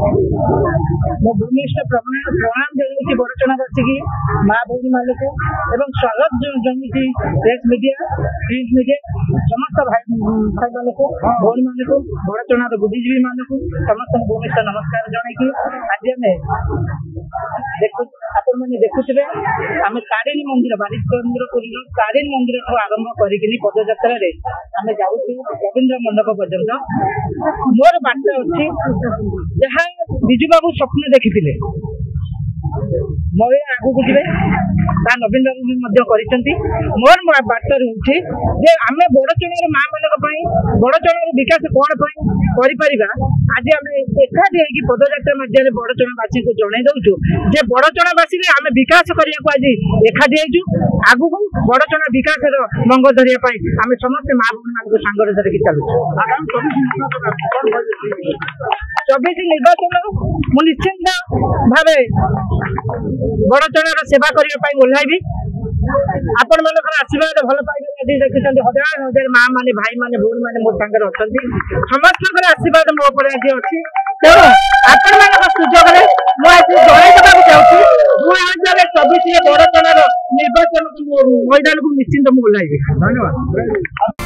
मो भूमिष्ठ प्रणाम जनाऊँ बड़चणावासी की माँ भौणी मानक एवं स्वागत जनाऊँ प्रेस मीडिया प्रिंट मीडिया समस्त भाई भाई मानक भौणी मानक बड़चणार बुद्धिजीवी मानक समस्त भूमिष्ठ नमस्कार जनईकि आज आपण मैंने देखुए आम तारिणी मंदिर बारिशचंद्रपुर तारिणी मंदिर को आरंभ करी पदयात्रा आम जाऊँ रवींद्र मंडप पर्यंत मोर बार्ता अच्छी जहाँ विजु बाबू स्वप्न देखी मोर आगू को जी नवीन बाबू मोर बार्ता रोचे आम बड़चणार माँ मान बड़चणार विकास कौन कर आज आम एकाठी होगी पदयात्रा मध्य बड़चणावासी को जन दौचु जे बड़चणावासी आम विकास करने को आज एकाठी होइचु आगु बड़चणा विकास मंग धरिया आम समस्त माँ भौणी मान सांगे धरिकी चलु 24 निर्वाचन मु निश्चिंत भाव बड़चणार सेवा करने ओह्लैबी आपण मान आशीर्वाद भल पाइबे देखते हजार हजार माँ माने भाई माने भौणी माने मो सागर अच्छा समस्त आशीर्वाद मो पर आज अच्छी तेणु आपण मान सुजोग मुझे जनईदेवाक चाहूँगी 2024 बड़चणार निर्वाचन मैदान को निश्चिंत मुझे ओह्लैबी। धन्यवाद।